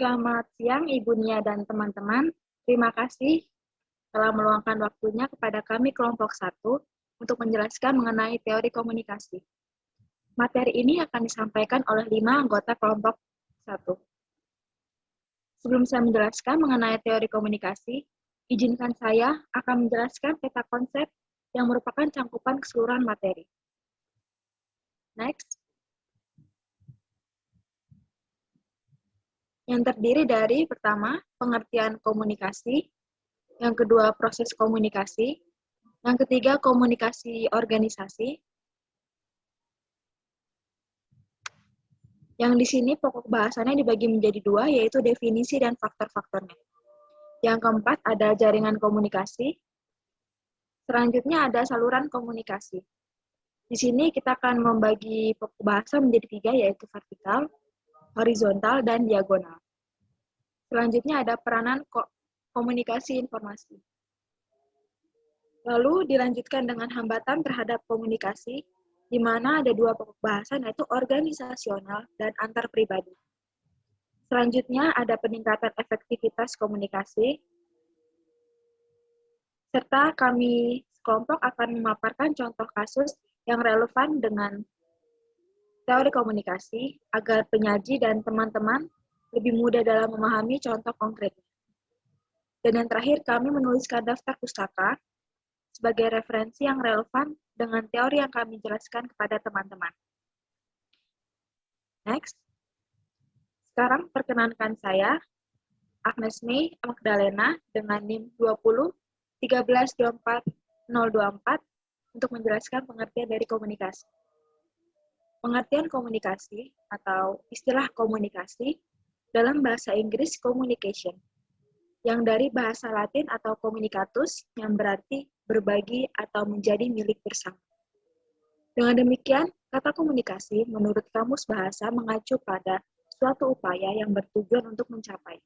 Selamat siang Ibu Nia dan teman-teman. Terima kasih telah meluangkan waktunya kepada kami kelompok 1 untuk menjelaskan mengenai teori komunikasi. Materi ini akan disampaikan oleh 5 anggota kelompok 1. Sebelum saya menjelaskan mengenai teori komunikasi, izinkan saya akan menjelaskan peta konsep yang merupakan cangkupan keseluruhan materi. Next. Yang terdiri dari pertama, pengertian komunikasi, yang kedua, proses komunikasi, yang ketiga, komunikasi organisasi, yang di sini pokok bahasannya dibagi menjadi 2, yaitu definisi dan faktor-faktornya. Yang keempat, ada jaringan komunikasi. Selanjutnya ada saluran komunikasi. Di sini kita akan membagi pokok bahasa menjadi 3, yaitu vertikal, horizontal, dan diagonal. Selanjutnya ada peranan komunikasi informasi. Lalu dilanjutkan dengan hambatan terhadap komunikasi, di mana ada 2 pokok bahasan, yaitu organisasional dan antar pribadi. Selanjutnya ada peningkatan efektivitas komunikasi, serta kami kelompok akan memaparkan contoh kasus yang relevan dengan teori komunikasi, agar penyaji dan teman-teman lebih mudah dalam memahami contoh konkretnya. Dan yang terakhir, kami menuliskan daftar pustaka sebagai referensi yang relevan dengan teori yang kami jelaskan kepada teman-teman. Next. Sekarang perkenankan saya, Agnes May Magdalena, dengan NIM 20 13 24 024, untuk menjelaskan pengertian dari komunikasi. Pengertian komunikasi atau istilah komunikasi dalam bahasa Inggris communication, yang dari bahasa Latin atau communicatus, yang berarti berbagi atau menjadi milik bersama. Dengan demikian, kata komunikasi menurut Kamus Bahasa mengacu pada suatu upaya yang bertujuan untuk mencapai.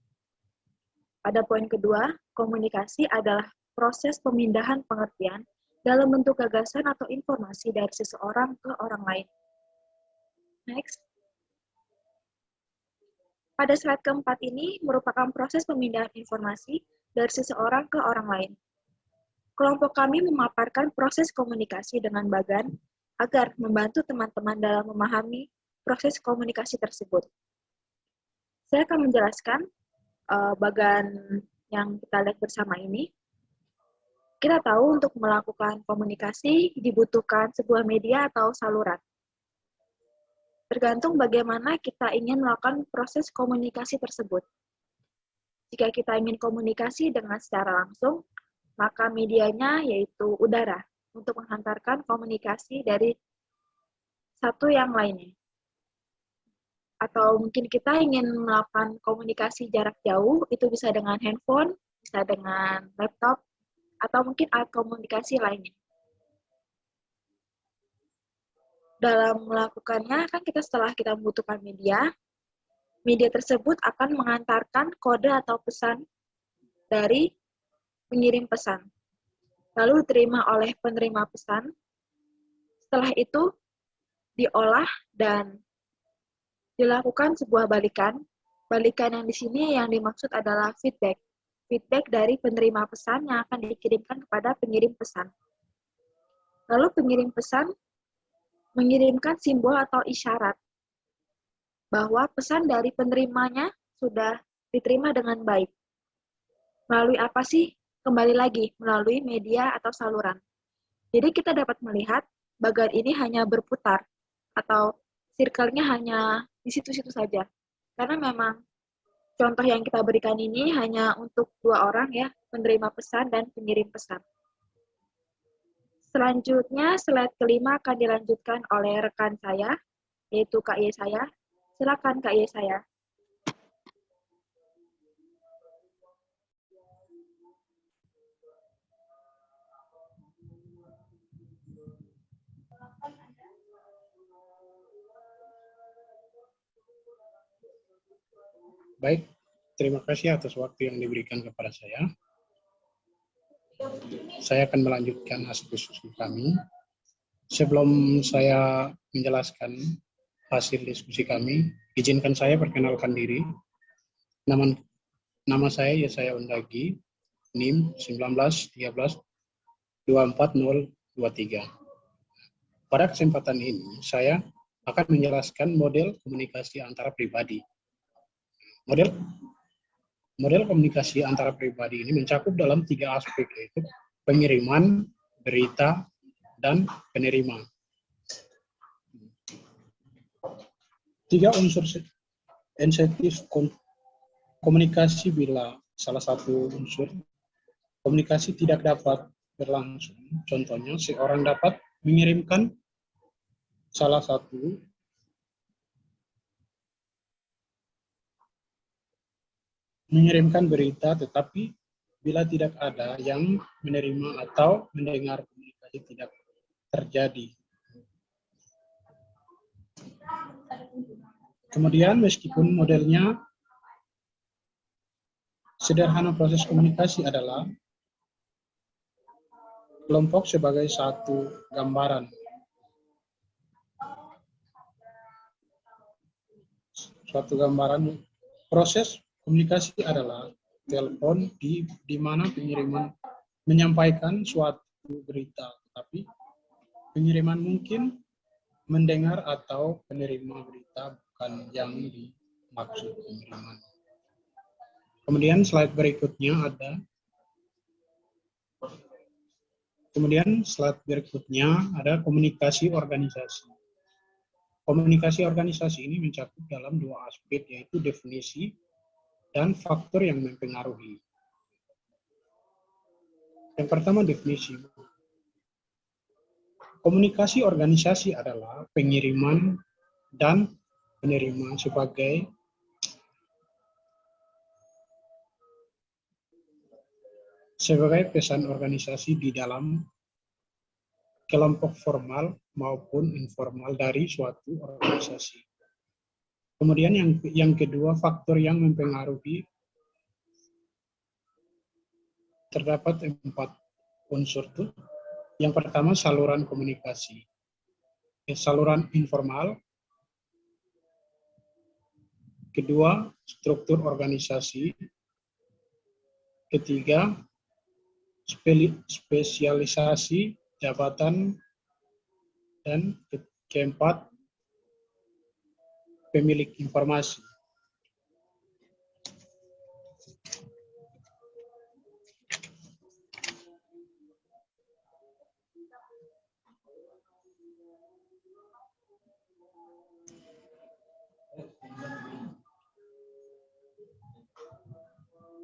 Pada poin kedua, komunikasi adalah proses pemindahan pengertian dalam bentuk gagasan atau informasi dari seseorang ke orang lain. Next. Pada slide keempat ini merupakan proses pemindahan informasi dari seseorang ke orang lain. Kelompok kami memaparkan proses komunikasi dengan bagan agar membantu teman-teman dalam memahami proses komunikasi tersebut. Saya akan menjelaskan bagan yang kita lihat bersama ini. Kita tahu untuk melakukan komunikasi dibutuhkan sebuah media atau saluran. Tergantung bagaimana kita ingin melakukan proses komunikasi tersebut. Jika kita ingin komunikasi dengan secara langsung, maka medianya yaitu udara untuk menghantarkan komunikasi dari satu yang lainnya. Atau mungkin kita ingin melakukan komunikasi jarak jauh, itu bisa dengan handphone, bisa dengan laptop, atau mungkin alat komunikasi lainnya. Dalam melakukannya, kan setelah kita membutuhkan media tersebut akan mengantarkan kode atau pesan dari pengirim pesan. Lalu diterima oleh penerima pesan. Setelah itu diolah dan dilakukan sebuah balikan. Balikan yang di sini yang dimaksud adalah feedback. Feedback dari penerima pesan yang akan dikirimkan kepada pengirim pesan. Lalu pengirim pesan mengirimkan simbol atau isyarat bahwa pesan dari penerimanya sudah diterima dengan baik. Melalui apa sih? Kembali lagi, melalui media atau saluran. Jadi kita dapat melihat bagan ini hanya berputar, atau circle-nya hanya di situ-situ saja. Karena memang contoh yang kita berikan ini hanya untuk 2 orang ya, penerima pesan dan pengirim pesan. Selanjutnya, slide kelima akan dilanjutkan oleh rekan saya, yaitu Kak Yesaya. Silakan Kak Yesaya. Baik, terima kasih atas waktu yang diberikan kepada saya. Saya akan melanjutkan hasil diskusi kami. Sebelum saya menjelaskan hasil diskusi kami, izinkan saya perkenalkan diri. Nama, nama saya Yesaya Undagi, NIM 1913240023. Pada kesempatan ini, saya akan menjelaskan model komunikasi antara pribadi. Model komunikasi antara pribadi ini mencakup dalam 3 aspek, yaitu pengiriman, berita, dan penerima. 3 unsur sensitif komunikasi bila salah satu unsur komunikasi tidak dapat berlangsung. Contohnya, seorang dapat mengirimkan berita, tetapi bila tidak ada yang menerima atau mendengar, komunikasi tidak terjadi. Kemudian, meskipun modelnya sederhana, proses komunikasi adalah kelompok sebagai satu gambaran. Proses komunikasi adalah telepon di mana pengiriman menyampaikan suatu berita, tetapi pengiriman mungkin mendengar atau penerima berita bukan yang dimaksud pengiriman. Kemudian slide berikutnya ada komunikasi organisasi. Komunikasi organisasi ini mencakup dalam 2 aspek, yaitu definisi dan faktor yang mempengaruhi. Yang pertama, definisi. Komunikasi organisasi adalah pengiriman dan penerima sebagai pesan organisasi di dalam kelompok formal maupun informal dari suatu organisasi. Kemudian yang kedua, faktor yang mempengaruhi. Terdapat 4 unsur tuh. Yang pertama, saluran komunikasi. Saluran informal. Kedua, struktur organisasi. Ketiga, spesialisasi jabatan. Dan keempat, pemilik informasi.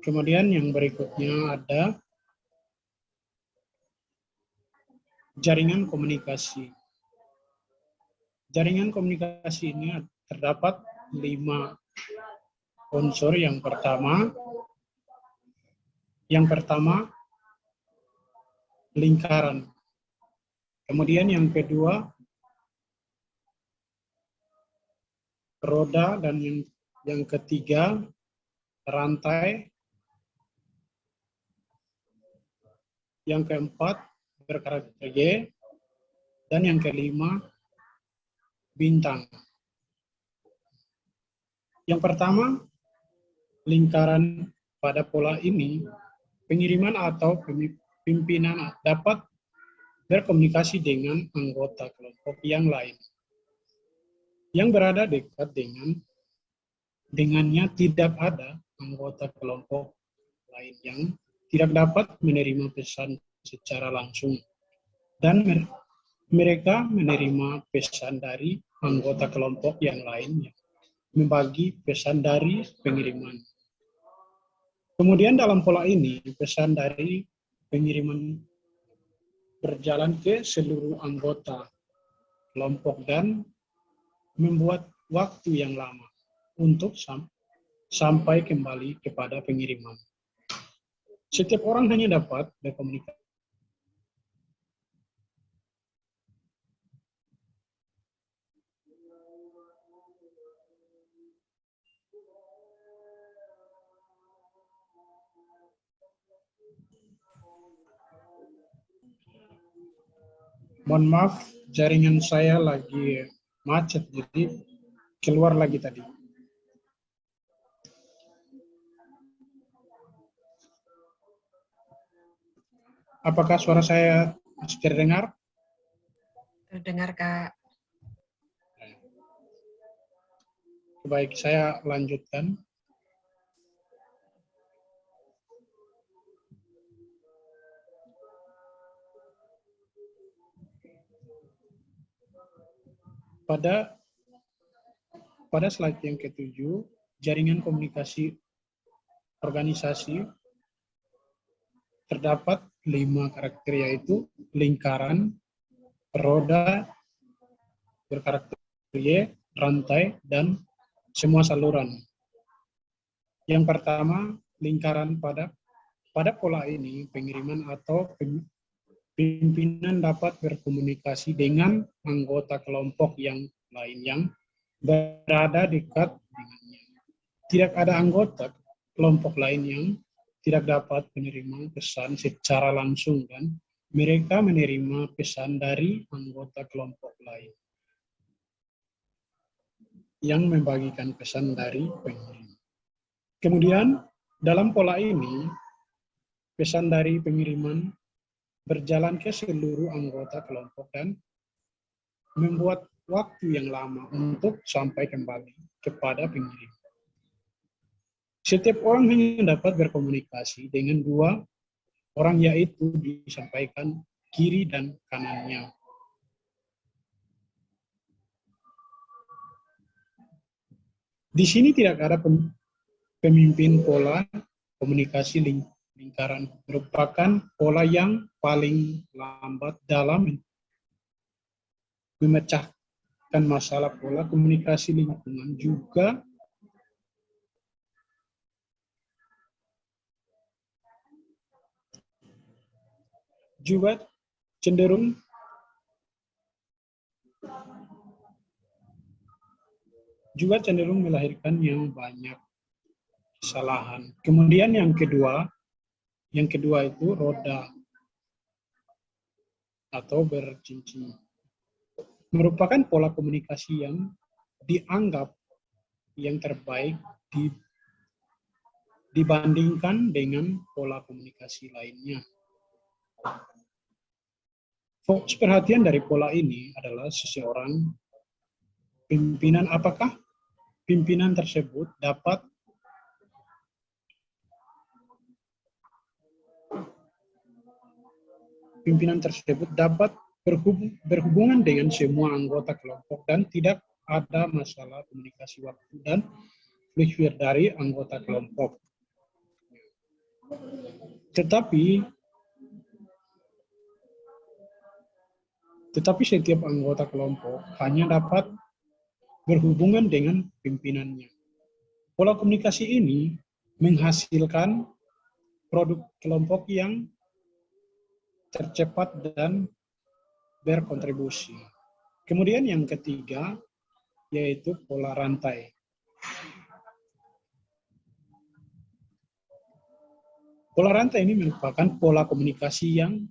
Kemudian yang berikutnya ada jaringan komunikasi. Jaringan komunikasi ini terdapat 5 unsur. Yang pertama lingkaran. Kemudian yang kedua roda, dan yang ketiga rantai. Yang keempat berkarakter Y, dan yang kelima bintang. Yang pertama, lingkaran. Pada pola ini, pengiriman atau pimpinan dapat berkomunikasi dengan anggota kelompok yang lain yang berada dekat dengannya. Tidak ada anggota kelompok lain yang tidak dapat menerima pesan secara langsung, dan mereka menerima pesan dari anggota kelompok yang lain yang membagi pesan dari pengiriman. Kemudian dalam pola ini, pesan dari pengiriman berjalan ke seluruh anggota kelompok dan membuat waktu yang lama untuk sampai kembali kepada pengiriman. Setiap orang hanya dapat berkomunikasi. Mohon maaf, jaringan saya lagi macet, jadi keluar lagi tadi. Apakah suara saya masih terdengar? Terdengar, Kak. Baik, saya lanjutkan. Pada slide yang ke-7, jaringan komunikasi organisasi terdapat 5 karakter, yaitu lingkaran, roda, berkarakter Y, rantai, dan semua saluran. Yang pertama, lingkaran. Pada pola ini, pengiriman atau pimpinan dapat berkomunikasi dengan anggota kelompok yang lain yang berada dekat dengannya. Tidak ada anggota kelompok lain yang tidak dapat menerima pesan secara langsung, dan mereka menerima pesan dari anggota kelompok lain yang membagikan pesan dari pengirim. Kemudian, dalam pola ini, pesan dari pengiriman berjalan ke seluruh anggota kelompok dan membuat waktu yang lama untuk sampai kembali kepada pengirim. Setiap orang hanya dapat berkomunikasi dengan 2 orang, yaitu disampaikan kiri dan kanannya. Di sini tidak ada pemimpin. Pola komunikasi lingkaran merupakan pola yang paling lambat dalam memecahkan masalah. Pola komunikasi lingkungan juga cenderung melahirkan yang banyak kesalahan. Kemudian yang kedua itu roda atau bercincin. Merupakan pola komunikasi yang dianggap yang terbaik dibandingkan dengan pola komunikasi lainnya. Fokus perhatian dari pola ini adalah seseorang pimpinan. Apakah pimpinan tersebut dapat berhubungan dengan semua anggota kelompok dan tidak ada masalah komunikasi waktu dan fluid dari anggota kelompok. Tetapi setiap anggota kelompok hanya dapat berhubungan dengan pimpinannya. Pola komunikasi ini menghasilkan produk kelompok yang tercepat dan berkontribusi. Kemudian yang ketiga, yaitu pola rantai. Pola rantai ini merupakan pola komunikasi yang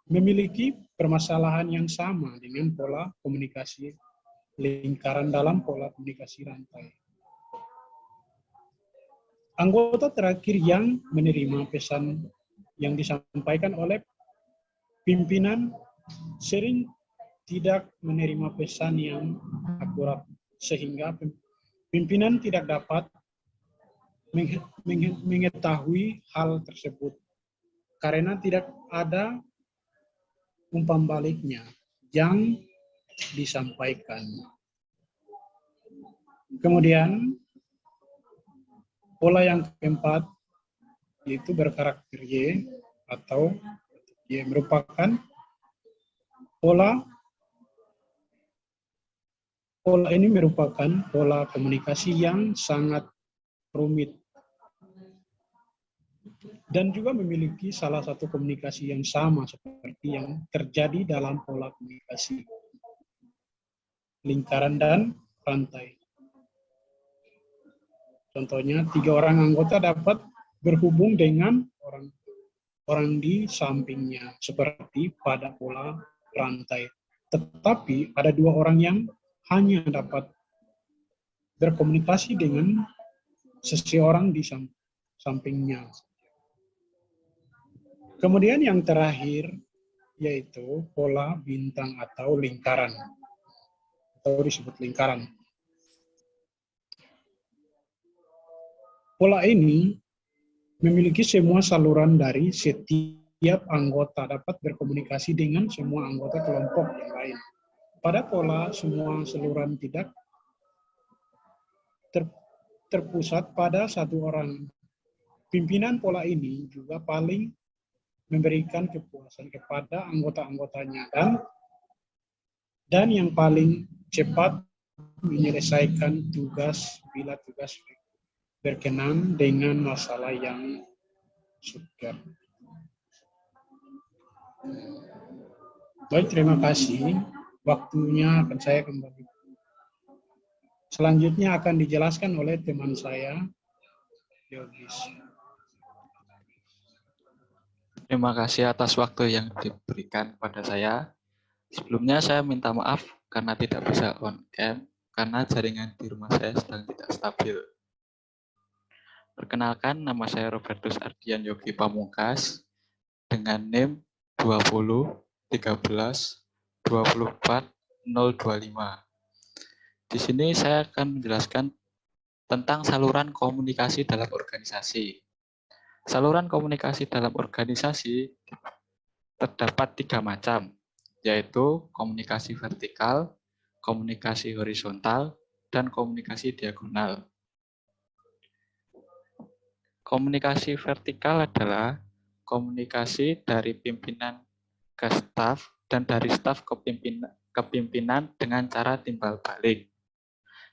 memiliki permasalahan yang sama dengan pola komunikasi lingkaran dalam pola komunikasi rantai. Anggota terakhir yang menerima pesan yang disampaikan oleh pimpinan sering tidak menerima pesan yang akurat, sehingga pimpinan tidak dapat mengetahui hal tersebut karena tidak ada umpan baliknya yang disampaikan. Kemudian pola yang keempat yaitu berkarakter Y atau Y merupakan pola ini merupakan pola komunikasi yang sangat rumit dan juga memiliki salah satu komunikasi yang sama seperti yang terjadi dalam pola komunikasi lingkaran dan rantai. Contohnya, 3 orang anggota dapat berhubung dengan orang di sampingnya seperti pada pola rantai. Tetapi ada 2 orang yang hanya dapat berkomunikasi dengan seseorang di sampingnya. Kemudian yang terakhir yaitu pola bintang atau lingkaran, atau disebut lingkaran. Pola ini memiliki semua saluran dari setiap anggota dapat berkomunikasi dengan semua anggota kelompok yang lain. Pada pola, semua saluran tidak terpusat pada satu orang. Pimpinan pola ini juga paling memberikan kepuasan kepada anggota-anggotanya dan yang paling cepat menyelesaikan tugas bila tugas berkenan dengan masalah yang sukar. Baik, terima kasih. Waktunya akan saya kembali. Selanjutnya akan dijelaskan oleh teman saya, Yogis. Terima kasih atas waktu yang diberikan kepada saya. Sebelumnya saya minta maaf karena tidak bisa on cam, karena jaringan di rumah saya sedang tidak stabil. Perkenalkan, nama saya Robertus Ardian Yogi Pamungkas dengan NIM 20 13 24 025. Di sini saya akan menjelaskan tentang saluran komunikasi dalam organisasi. Saluran komunikasi dalam organisasi terdapat 3 macam, yaitu komunikasi vertikal, komunikasi horizontal, dan komunikasi diagonal. Komunikasi vertikal adalah komunikasi dari pimpinan ke staf dan dari staf ke pimpinan dengan cara timbal balik.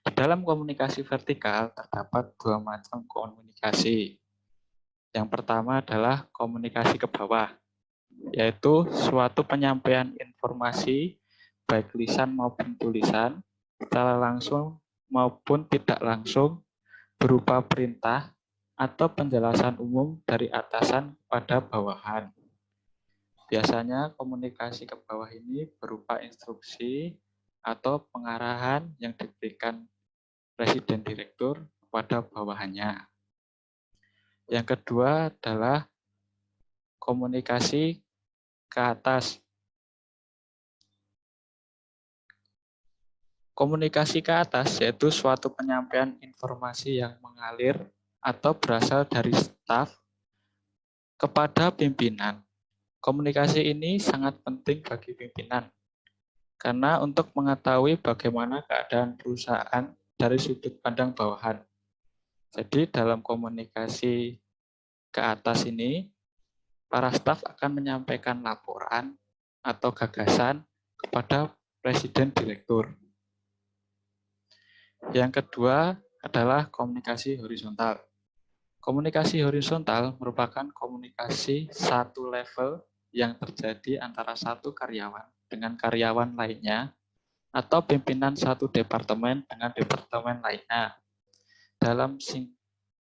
Di dalam komunikasi vertikal terdapat 2 macam komunikasi. Yang pertama adalah komunikasi ke bawah, yaitu suatu penyampaian informasi baik lisan maupun tulisan secara langsung maupun tidak langsung berupa perintah atau penjelasan umum dari atasan pada bawahan. Biasanya komunikasi ke bawah ini berupa instruksi atau pengarahan yang diberikan presiden direktur kepada bawahannya. Yang kedua adalah komunikasi ke atas. Komunikasi ke atas yaitu suatu penyampaian informasi yang mengalir atau berasal dari staf kepada pimpinan. Komunikasi ini sangat penting bagi pimpinan karena untuk mengetahui bagaimana keadaan perusahaan dari sudut pandang bawahan. Jadi dalam komunikasi ke atas ini, para staf akan menyampaikan laporan atau gagasan kepada presiden direktur. Yang kedua adalah komunikasi horizontal. Komunikasi horizontal merupakan komunikasi satu level yang terjadi antara satu karyawan dengan karyawan lainnya atau pimpinan satu departemen dengan departemen lainnya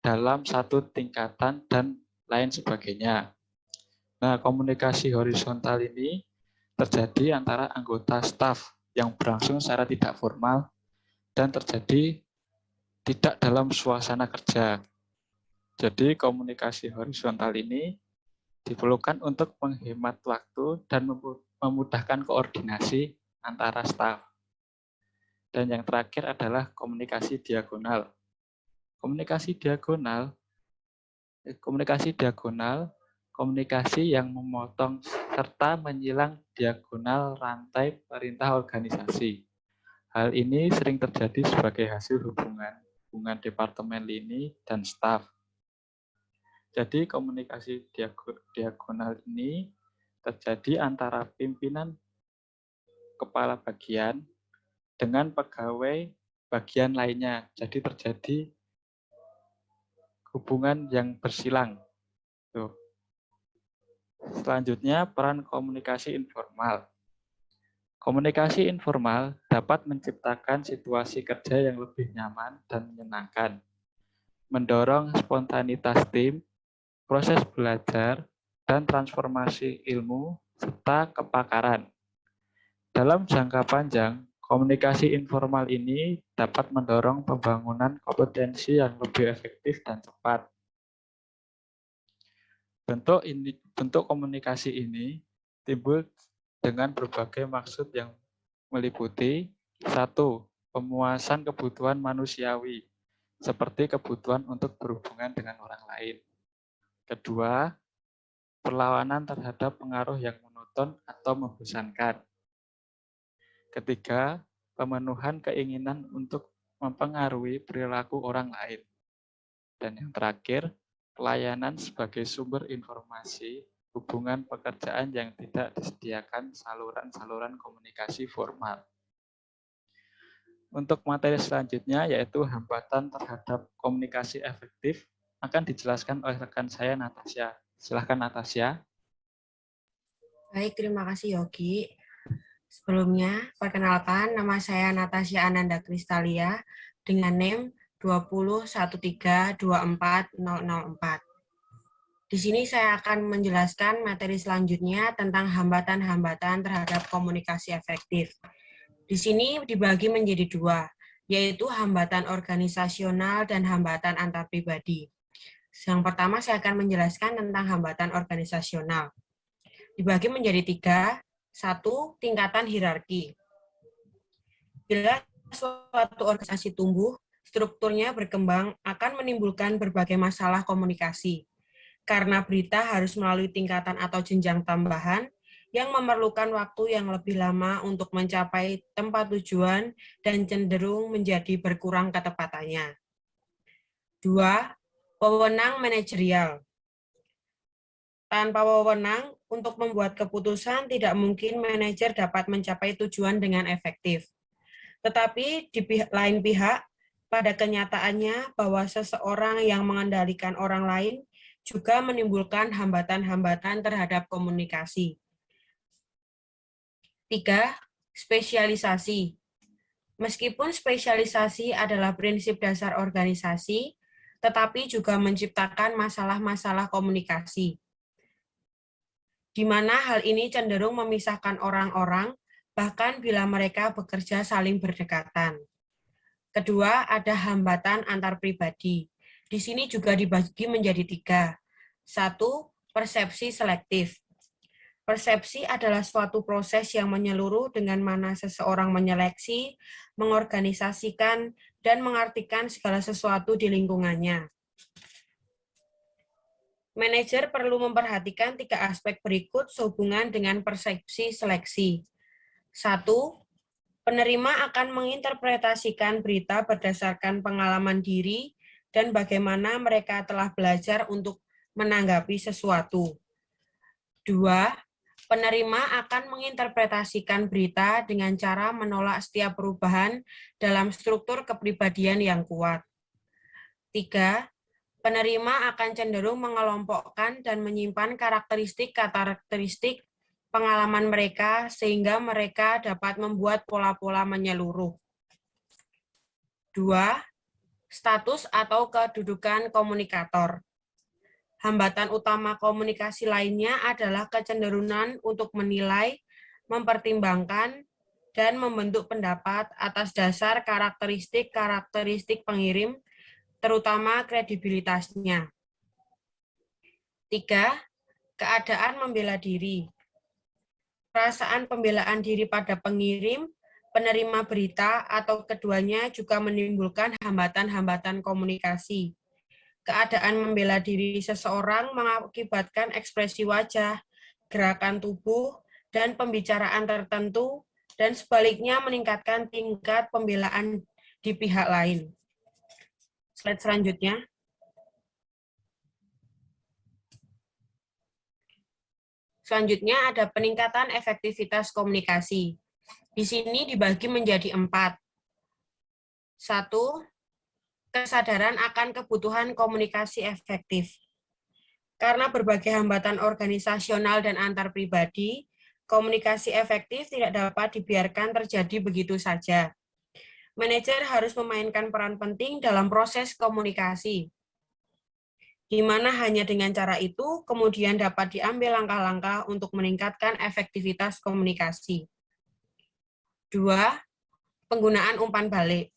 dalam satu tingkatan dan lain sebagainya. Nah, komunikasi horizontal ini terjadi antara anggota staf yang berlangsung secara tidak formal dan terjadi tidak dalam suasana kerja. Jadi komunikasi horizontal ini diperlukan untuk menghemat waktu dan memudahkan koordinasi antara staf. Dan yang terakhir adalah komunikasi diagonal. Komunikasi yang memotong serta menyilang diagonal rantai perintah organisasi. Hal ini sering terjadi sebagai hasil hubungan departemen lini dan staf. Jadi komunikasi diagonal ini terjadi antara pimpinan kepala bagian dengan pegawai bagian lainnya. Jadi terjadi hubungan yang bersilang. Tuh. Selanjutnya, peran komunikasi informal. Komunikasi informal dapat menciptakan situasi kerja yang lebih nyaman dan menyenangkan, mendorong spontanitas tim, proses belajar, dan transformasi ilmu, serta kepakaran. Dalam jangka panjang, komunikasi informal ini dapat mendorong pembangunan kompetensi yang lebih efektif dan cepat. Bentuk komunikasi ini timbul dengan berbagai maksud yang meliputi: 1. Pemuasan kebutuhan manusiawi, seperti kebutuhan untuk berhubungan dengan orang lain. Kedua, perlawanan terhadap pengaruh yang monoton atau membosankan. Ketiga, pemenuhan keinginan untuk mempengaruhi perilaku orang lain. Dan yang terakhir, pelayanan sebagai sumber informasi hubungan pekerjaan yang tidak disediakan saluran-saluran komunikasi formal. Untuk materi selanjutnya, yaitu hambatan terhadap komunikasi efektif, akan dijelaskan oleh rekan saya, Natasha. Silahkan, Natasha. Baik, terima kasih Yogi. Sebelumnya, perkenalkan nama saya Natasha Ananda Kristalia dengan NIM 201324004. Di sini saya akan menjelaskan materi selanjutnya tentang hambatan-hambatan terhadap komunikasi efektif. Di sini dibagi menjadi dua, yaitu hambatan organisasional dan hambatan antar pribadi. Yang pertama saya akan menjelaskan tentang hambatan organisasional. Dibagi menjadi tiga. 1. Tingkatan hierarki. Bila suatu organisasi tumbuh, strukturnya berkembang akan menimbulkan berbagai masalah komunikasi. Karena berita harus melalui tingkatan atau jenjang tambahan yang memerlukan waktu yang lebih lama untuk mencapai tempat tujuan dan cenderung menjadi berkurang ketepatannya. 2. Wewenang manajerial. Tanpa wewenang untuk membuat keputusan, tidak mungkin manajer dapat mencapai tujuan dengan efektif. Tetapi di lain pihak, pada kenyataannya bahwa seseorang yang mengendalikan orang lain juga menimbulkan hambatan-hambatan terhadap komunikasi. 3. Spesialisasi. Meskipun spesialisasi adalah prinsip dasar organisasi, tetapi juga menciptakan masalah-masalah komunikasi, di mana hal ini cenderung memisahkan orang-orang, bahkan bila mereka bekerja saling berdekatan. Kedua, ada hambatan antar pribadi. Di sini juga dibagi menjadi tiga. 1. Persepsi selektif. Persepsi adalah suatu proses yang menyeluruh dengan mana seseorang menyeleksi, mengorganisasikan, dan mengartikan segala sesuatu di lingkungannya. Manajer perlu memperhatikan tiga aspek berikut sehubungan dengan persepsi seleksi. 1. Penerima akan menginterpretasikan berita berdasarkan pengalaman diri dan bagaimana mereka telah belajar untuk menanggapi sesuatu. 2. Penerima akan menginterpretasikan berita dengan cara menolak setiap perubahan dalam struktur kepribadian yang kuat. 3. Penerima akan cenderung mengelompokkan dan menyimpan karakteristik pengalaman mereka sehingga mereka dapat membuat pola-pola menyeluruh. 2. Status atau kedudukan komunikator. Hambatan utama komunikasi lainnya adalah kecenderungan untuk menilai, mempertimbangkan, dan membentuk pendapat atas dasar karakteristik pengirim, terutama kredibilitasnya. 3. Keadaan membela diri. Perasaan pembelaan diri pada pengirim, penerima berita, atau keduanya juga menimbulkan hambatan-hambatan komunikasi. Keadaan membela diri seseorang mengakibatkan ekspresi wajah, gerakan tubuh, dan pembicaraan tertentu, dan sebaliknya meningkatkan tingkat pembelaan di pihak lain. Slide selanjutnya. Selanjutnya ada peningkatan efektivitas komunikasi. Di sini dibagi menjadi 4. 1. Kesadaran akan kebutuhan komunikasi efektif. Karena berbagai hambatan organisasional dan antar pribadi, komunikasi efektif tidak dapat dibiarkan terjadi begitu saja. Manajer harus memainkan peran penting dalam proses komunikasi, di mana hanya dengan cara itu kemudian dapat diambil langkah-langkah untuk meningkatkan efektivitas komunikasi. 2. Penggunaan umpan balik.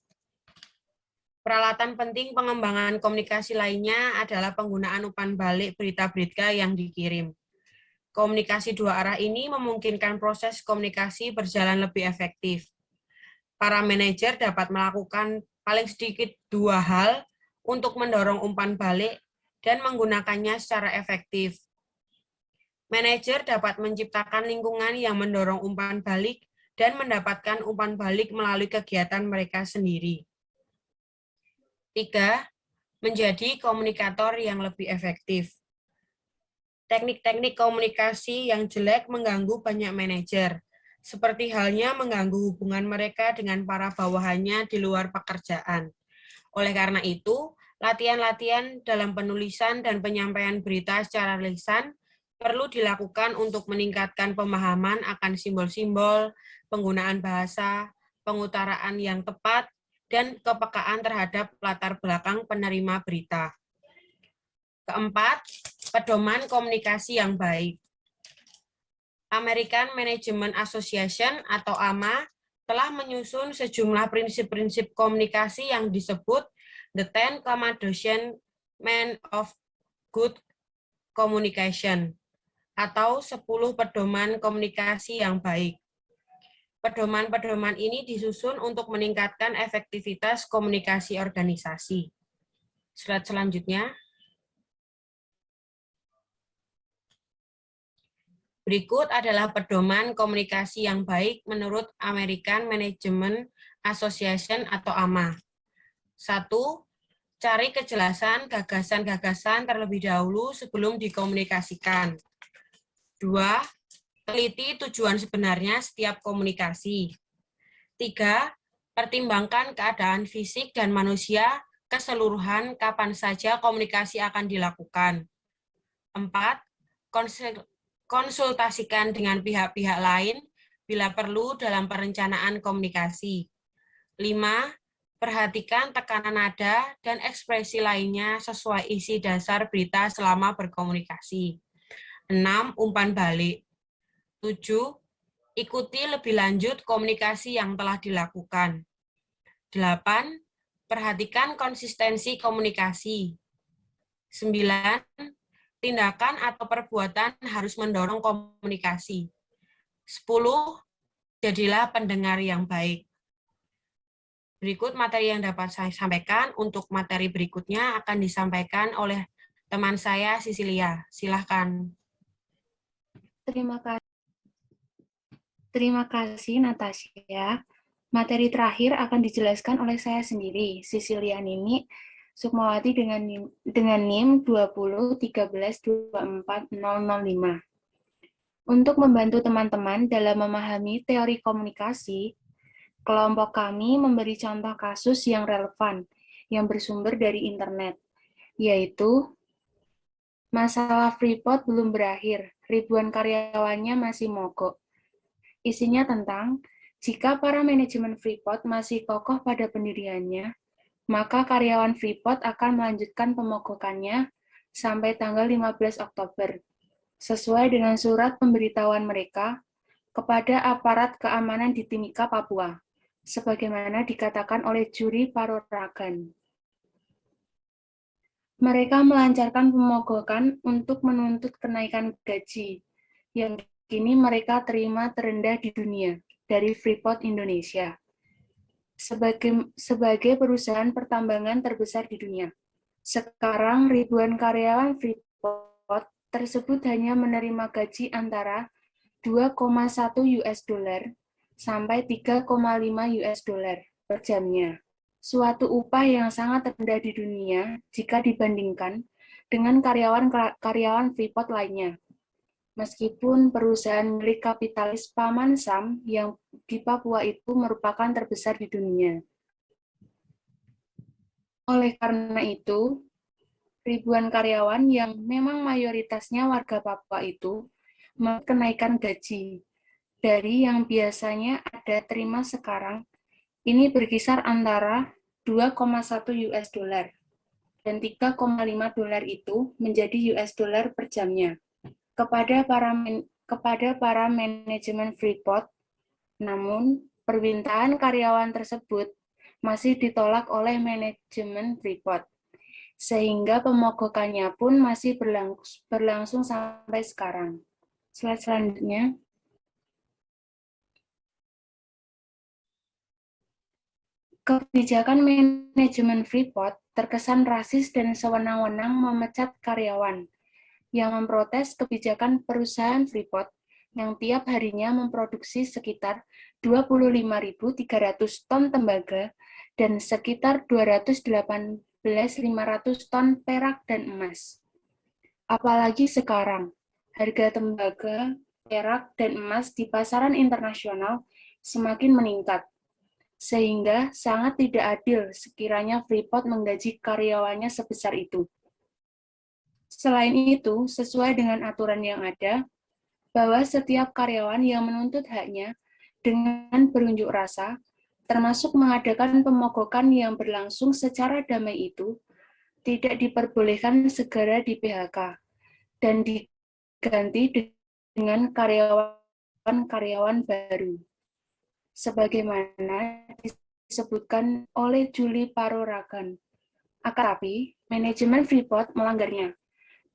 Peralatan penting pengembangan komunikasi lainnya adalah penggunaan umpan balik berita-berita yang dikirim. Komunikasi dua arah ini memungkinkan proses komunikasi berjalan lebih efektif. Para manajer dapat melakukan paling sedikit 2 hal untuk mendorong umpan balik dan menggunakannya secara efektif. Manajer dapat menciptakan lingkungan yang mendorong umpan balik dan mendapatkan umpan balik melalui kegiatan mereka sendiri. 3. Menjadi komunikator yang lebih efektif. Teknik-teknik komunikasi yang jelek mengganggu banyak manajer, seperti halnya mengganggu hubungan mereka dengan para bawahannya di luar pekerjaan. Oleh karena itu, latihan-latihan dalam penulisan dan penyampaian berita secara lisan perlu dilakukan untuk meningkatkan pemahaman akan simbol-simbol, penggunaan bahasa, pengutaraan yang tepat, dan kepekaan terhadap latar belakang penerima berita. Keempat, pedoman komunikasi yang baik. American Management Association atau AMA telah menyusun sejumlah prinsip-prinsip komunikasi yang disebut The 10 Commandments of Good Communication atau 10 pedoman komunikasi yang baik. Pedoman-pedoman ini disusun untuk meningkatkan efektivitas komunikasi organisasi. Slide selanjutnya. Berikut adalah pedoman komunikasi yang baik menurut American Management Association atau AMA. 1. Cari kejelasan gagasan-gagasan terlebih dahulu sebelum dikomunikasikan. 2. Teliti tujuan sebenarnya setiap komunikasi. 3. Pertimbangkan keadaan fisik dan manusia keseluruhan kapan saja komunikasi akan dilakukan. 4. Konsultasikan dengan pihak-pihak lain bila perlu dalam perencanaan komunikasi. 5. Perhatikan tekanan nada dan ekspresi lainnya sesuai isi dasar berita selama berkomunikasi. 6. Umpan balik. 7. Ikuti lebih lanjut komunikasi yang telah dilakukan. 8. Perhatikan konsistensi komunikasi. 9. Tindakan atau perbuatan harus mendorong komunikasi. 10. Jadilah pendengar yang baik. Berikut materi yang dapat saya sampaikan. Untuk materi berikutnya akan disampaikan oleh teman saya, Sisilia. Silahkan. Terima kasih, Natasha. Materi terakhir akan dijelaskan oleh saya sendiri, Sisilia Nini Sukmawati dengan NIM 2013124005. Untuk membantu teman-teman dalam memahami teori komunikasi, kelompok kami memberi contoh kasus yang relevan, yang bersumber dari internet, yaitu masalah Freeport belum berakhir, ribuan karyawannya masih mogok. Isinya tentang, jika para manajemen Freeport masih kokoh pada pendiriannya, maka karyawan Freeport akan melanjutkan pemogokannya sampai tanggal 15 Oktober, sesuai dengan surat pemberitahuan mereka kepada aparat keamanan di Timika, Papua, sebagaimana dikatakan oleh juri Paroragan. Mereka melancarkan pemogokan untuk menuntut kenaikan gaji, yang kini mereka terima terendah di dunia dari Freeport Indonesia. Sebagai perusahaan pertambangan terbesar di dunia. Sekarang ribuan karyawan Freeport tersebut hanya menerima gaji antara 2,1 US dollar sampai 3,5 US dollar per jamnya. Suatu upah yang sangat rendah di dunia jika dibandingkan dengan karyawan Freeport lainnya. Meskipun perusahaan milik kapitalis Paman Sam yang di Papua itu merupakan terbesar di dunia. Oleh karena itu, ribuan karyawan yang memang mayoritasnya warga Papua itu menaikkan gaji dari yang biasanya ada terima sekarang, ini berkisar antara 2,1 US dollar dan 3,5 dolar itu menjadi US dollar per jamnya. Kepada para manajemen Freeport, namun permintaan karyawan tersebut masih ditolak oleh manajemen Freeport, sehingga pemogokannya pun masih berlangsung sampai sekarang. Slide selanjutnya. Kebijakan manajemen Freeport terkesan rasis dan sewenang-wenang memecat karyawan yang memprotes kebijakan perusahaan Freeport yang tiap harinya memproduksi sekitar 25.300 ton tembaga dan sekitar 218.500 ton perak dan emas. Apalagi sekarang, harga tembaga, perak, dan emas di pasaran internasional semakin meningkat, sehingga sangat tidak adil sekiranya Freeport menggaji karyawannya sebesar itu. Selain itu, sesuai dengan aturan yang ada, bahwa setiap karyawan yang menuntut haknya dengan berunjuk rasa, termasuk mengadakan pemogokan yang berlangsung secara damai itu, tidak diperbolehkan segera di PHK dan diganti dengan karyawan-karyawan baru. Sebagaimana disebutkan oleh Julie Paroragan. Akan tetapi, manajemen Freeport melanggarnya.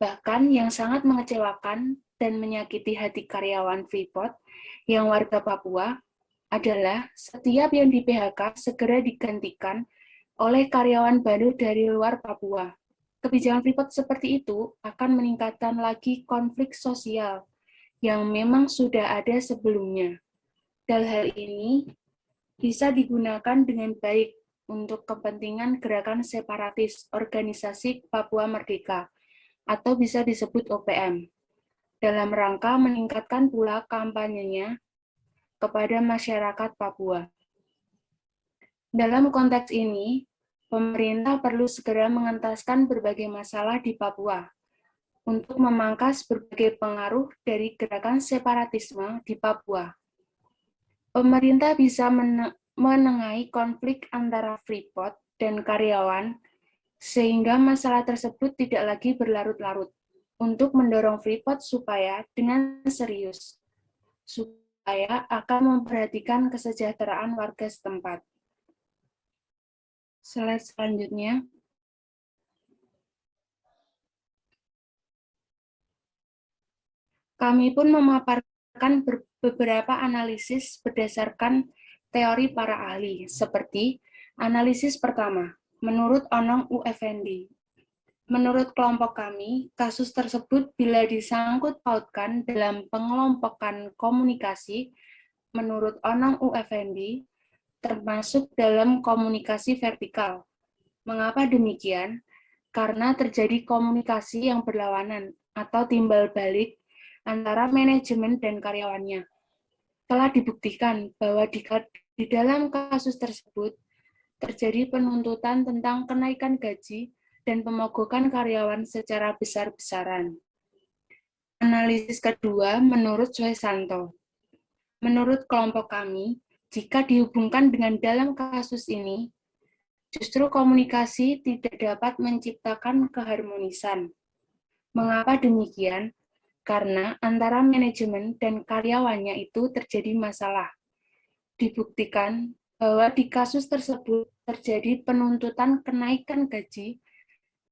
Bahkan yang sangat mengecewakan dan menyakiti hati karyawan Freeport yang warga Papua adalah setiap yang di PHK segera digantikan oleh karyawan baru dari luar Papua. Kebijakan Freeport seperti itu akan meningkatkan lagi konflik sosial yang memang sudah ada sebelumnya. Dan hal ini bisa digunakan dengan baik untuk kepentingan gerakan separatis organisasi Papua Merdeka, atau bisa disebut OPM, dalam rangka meningkatkan pula kampanyenya kepada masyarakat Papua. Dalam konteks ini, pemerintah perlu segera mengentaskan berbagai masalah di Papua untuk memangkas berbagai pengaruh dari gerakan separatisme di Papua. Pemerintah bisa menengahi konflik antara Freeport dan karyawan sehingga masalah tersebut tidak lagi berlarut-larut, untuk mendorong Freeport supaya dengan serius, supaya akan memperhatikan kesejahteraan warga setempat. Slide selanjutnya. Kami pun memaparkan beberapa analisis berdasarkan teori para ahli, seperti analisis pertama, menurut Onong U. Effendi. Menurut kelompok kami, kasus tersebut bila disangkut pautkan dalam pengelompokan komunikasi, menurut Onong U. Effendi, termasuk dalam komunikasi vertikal. Mengapa demikian? Karena terjadi komunikasi yang berlawanan atau timbal balik antara manajemen dan karyawannya. Telah dibuktikan bahwa di dalam kasus tersebut terjadi penuntutan tentang kenaikan gaji dan pemogokan karyawan secara besar-besaran. Analisis kedua menurut Suesanto. Menurut kelompok kami, jika dihubungkan dengan dalam kasus ini, justru komunikasi tidak dapat menciptakan keharmonisan. Mengapa demikian? Karena antara manajemen dan karyawannya itu terjadi masalah. Dibuktikan bahwa di kasus tersebut terjadi penuntutan kenaikan gaji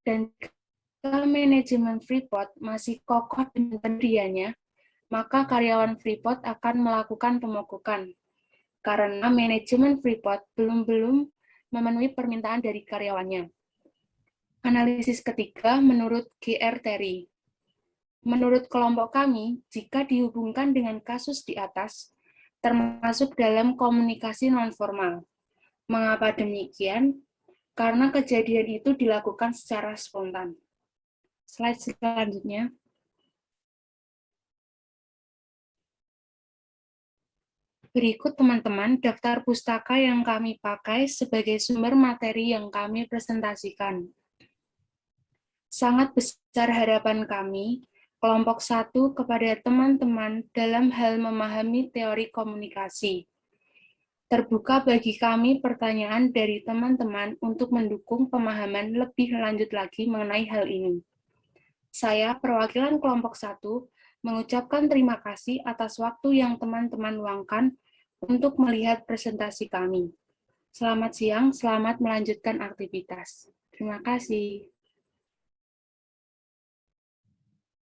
dan jika manajemen Freeport masih kokoh dengan pendiriannya, maka karyawan Freeport akan melakukan pemogokan. Karena manajemen Freeport belum memenuhi permintaan dari karyawannya. Analisis ketiga menurut G.R. Terry. Menurut kelompok kami, jika dihubungkan dengan kasus di atas, termasuk dalam komunikasi nonformal. Mengapa demikian? Karena kejadian itu dilakukan secara spontan. Slide selanjutnya. Berikut teman-teman daftar pustaka yang kami pakai sebagai sumber materi yang kami presentasikan. Sangat besar harapan kami, kelompok 1 kepada teman-teman dalam hal memahami teori komunikasi. Terbuka bagi kami pertanyaan dari teman-teman untuk mendukung pemahaman lebih lanjut lagi mengenai hal ini. Saya, perwakilan kelompok 1, mengucapkan terima kasih atas waktu yang teman-teman luangkan untuk melihat presentasi kami. Selamat siang, selamat melanjutkan aktivitas. Terima kasih.